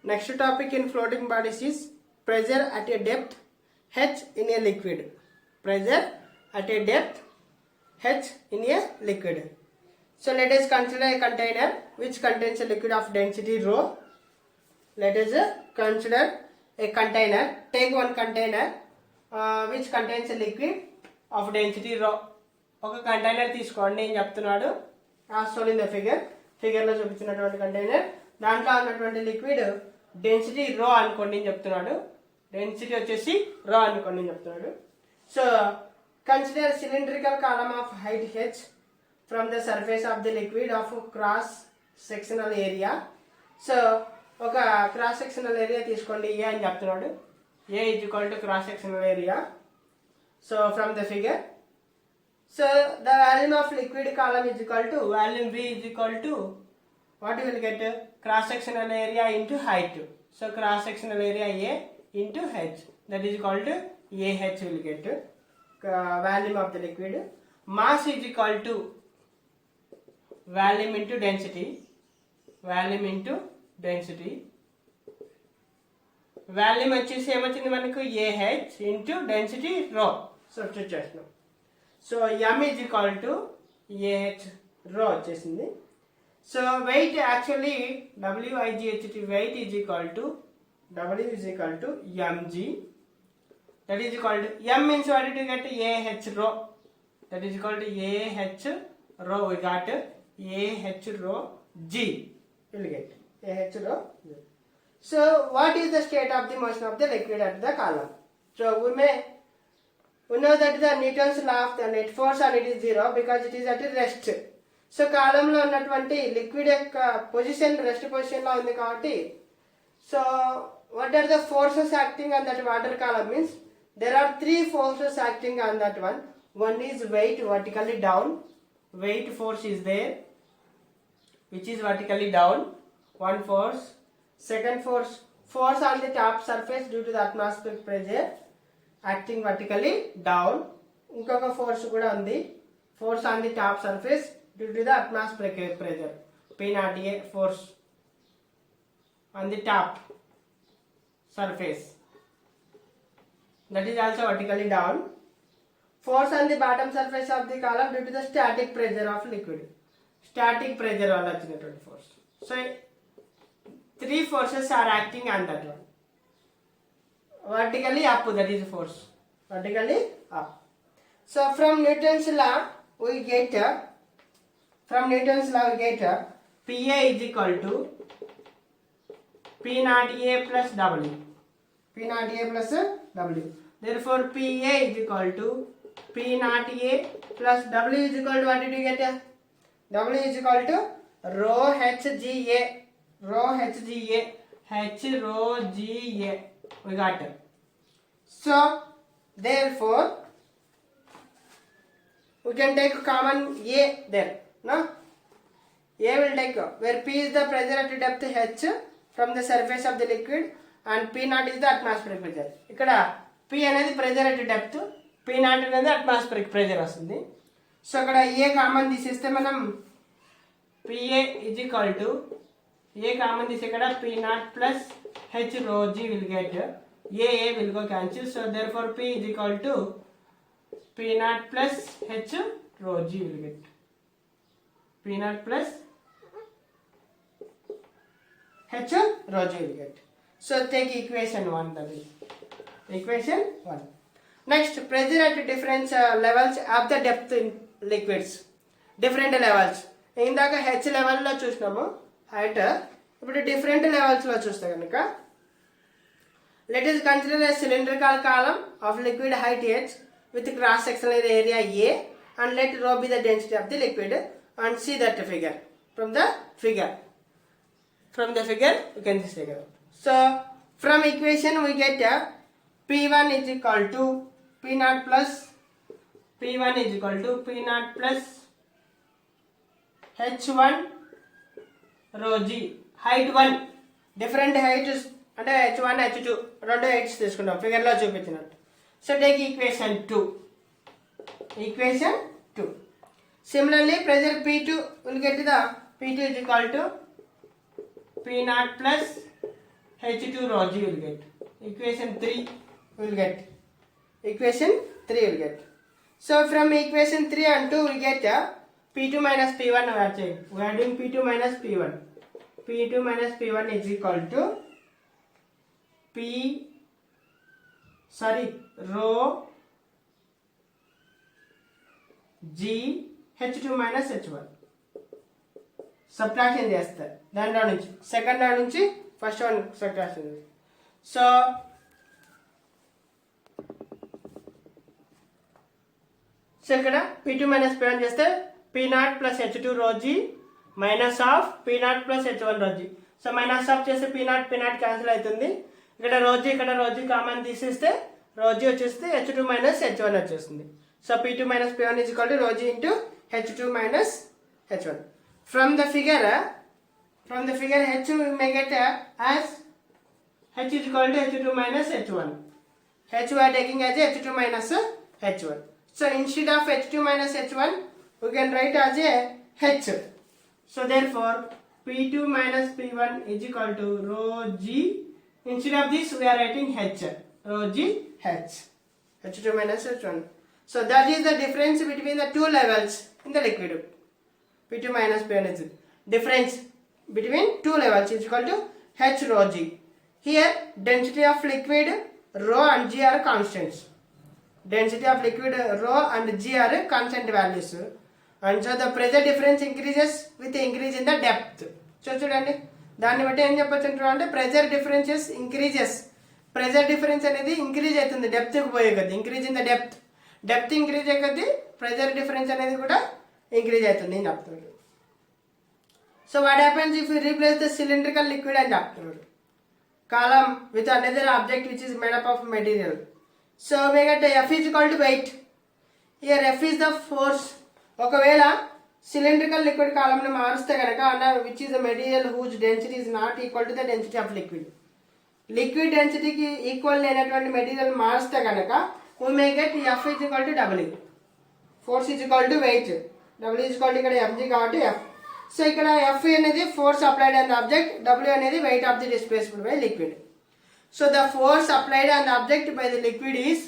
Next topic in floating bodies is pressure at a depth h in a liquid. Pressure at a depth h in a liquid. So let us consider a container which contains a liquid of density rho. Let us consider a container. Take one container which contains a liquid of density rho. ఒక container తీసుకోండి నేను చెప్తున్నాడు as in the ఫిగర్లో చూపించినటువంటి container దాంట్లో ఉన్నటువంటి liquid density rho అనుకోండి నేను చెప్తున్నాడు డెన్సిటీ వచ్చేసి రో అనుకోండి నేను చెప్తున్నాడు so consider cylindrical column of height H from the surface of the liquid of cross sectional area so ఒక క్రాస్ సెక్షనల్ ఏరియా తీసుకోండి ఏ అని చెప్తున్నాడు A is equal to cross sectional area so from the figure so the volume of liquid column is equal to volume V is equal to what you will get cross sectional area into height. So cross sectional area A into H, that is equal to AH will get volume of the liquid. Mass is equal to volume into density. Volume into density. Volume వచ్చేసి ఏమొచ్చింది మనకు AH into density rho. Substitute చేస్తున్నాం. So m is equal to AH rho వచ్చేసింది so weight actually WIGHT weight is equal to W is equal to mg that is equal to m means what did you get AH rho that is equal to AH rho we got AH rho G will get AH rho G. So what is the state of the motion of the liquid at the column? So we know that the Newton's law of the net force on it is 0 because it is at rest. So కాలంలో ఉన్నటువంటి liquid యొక్క position rest పొజిషన్లో ఉంది కాబట్టి so what are the forces acting on that water column means there are 3 forces acting on that one is weight vertically down, weight force is there which is vertically down, one force. Second force on the top surface due to the atmospheric pressure acting vertically down ఇంకొక force కూడా ఉంది force on the top surface due to the atmospheric pressure P0A force on the top surface that is also vertically down force on the bottom surface of the column due to the static pressure of liquid static pressure వల్ల వచ్చినటువంటి force so 3 forces are acting on that one vertically up, that is force vertically up. So from Newton's law we get PA is equal to P0A plus W. P0A plus W. Therefore PA is equal to P0A plus W is equal to what did you get? W is equal to rho HGA. Rho HGA. H rho GA. We got it. So therefore we can take common A there. No? A will take where P is the pressure at depth H from the surface of the liquid and P0 is the atmospheric pressure. ఇక్కడ P అనేది pressure at depth, P0 అనేది atmospheric pressure వస్తుంది. So ఇక్కడ A common తీసేస్తే మనం PA is equal to A common తీసి ఇక్కడ P0 plus H rho G will get A will go cancel. So therefore P is equal to P0 plus H rho G will get P0 plus H rho G will get. So take equation 1, that is equation 1. Next, pressure at different levels of the depth in liquids. Different levels. ఇందాక H లెవెల్లో చూసినాము height ఇప్పుడు different లెవెల్స్లో చూస్తే కనుక let us consider a cylindrical column of liquid height h with cross sectional area A and let rho be the density of the liquid and see that figure. From the figure you can just take it out. So from equation we get P1 is equal to P0 plus H1 rho G. Height 1 different height is అంటే H1 H2 రెండు heights తీసుకుంటాం ఫిగర్లో చూపించినట్టు so take equation 2. Similarly pressure P2 will get the P2 is equal to P0 plus H2 rho g will get. Equation 3 will get. Equation 3 will get. So from equation 3 and 2 we get P2 minus P1 we are doing P2 minus P1. P2 minus P1 is equal to rho g H2 minus H1. Subtraction చేస్తారు దానిలో నుంచి second లో నుంచి first one subtraction. So ఇక్కడ P2 minus P1 చేస్తే P0 plus H2 rho g minus of P0 plus H1 rho g. So minus of చేస్తే P0 cancel అవుతుంది. ఇక్కడ రో జీ కామన్ తీసేస్తే రో జీ వచ్చేస్తే H2 minus H1 వచ్చేస్తుంది. So P2 minus P1 is equal to rho g into H2 minus H1. From the figure H we may get as H is equal to H2 minus H1. H we are taking as H2 minus H1. So instead of H2 minus H1 we can write as a H. So therefore P2 minus P1 is equal to rho g. Instead of this we are writing H. Rho g H. H2 minus H1. So that is the difference between the two levels in the liquid. P2 minus P1 is difference between two levels is equal to H rho g. Here density of liquid rho and g are constants. Density of liquid rho and g are constant values. And so the pressure difference increases with the increase in the depth. So చూడండి దాన్ని బట్టి ఏం చెప్పొచ్చు అంటే pressure differences increases. Pressure difference అనేది increase అవుతుంది డెప్త్కి పోయే కొద్ది. Increase in the depth increase అయ్యే కొద్ది ప్రెజర్ డిఫరెన్స్ అనేది కూడా ఇంక్రీజ్ అవుతుంది అని చెప్తున్నాడు. So what happens if you replace the cylindrical liquid అని చెప్తున్నాడు column with another object which is made up of material. So we get F is equal to weight. Here F is the force. ఒకవేళ cylindrical liquid కాలంని మారుస్తే కనుక which is the material whose density is not equal to the density of liquid. Liquid డెన్సిటీకి equal లేనటువంటి material మారుస్తే కనుక we may get F is equal to W. Force is equal to weight. W is equal to ఇక్కడ mg కాబట్టి F. So ఇక్కడ F అనేది force applied on the object, W అనేది wait of the displacement by liquid. So the force applied on the object by the liquid is,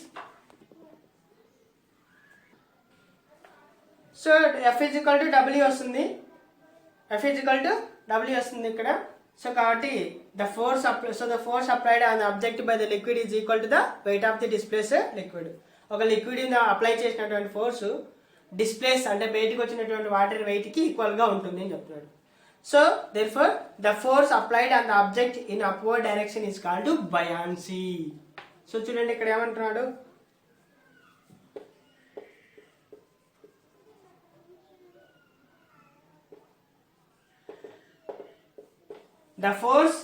so F is equal to W వస్తుంది. F is equal to W వస్తుంది ఇక్కడ. So కాబట్టి the force applied on the object by the liquid is equal to the weight of the displace liquid. ఒక liquid apply చేసినటువంటి force displace అంటే బయటికి వచ్చినటువంటి water వెయిట్కి ఈక్వల్గా ఉంటుంది అని చెప్తున్నాడు. So therefore the force applied on the object in upward direction is called buoyancy. So చూడండి ఇక్కడ ఏమంటున్నాడు, the force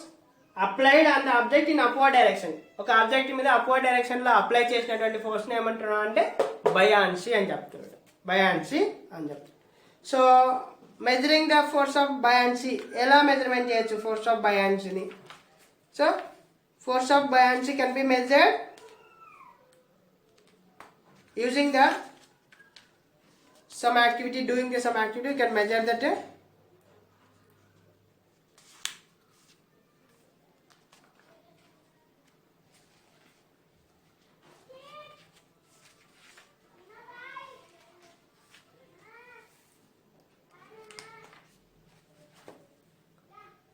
applied on the object in upward direction. ఒక ఆబ్జెక్ట్ మీద అప్వర్డ్ డైరెక్షన్ లో అప్లై చేసినటువంటి ఫోర్స్ ని ఏమంటున్నాడు అంటే బయాన్సీ అని చెప్తున్నాడు. బయాన్సీ అని చెప్తాడు. So measuring the force of buoyancy, ఎలా మెజర్మెంట్ చేయొచ్చు ఫోర్స్ ఆఫ్ బయాన్సీని? So force of buoyancy can be measured using the some activity, doing the some activity you can measure that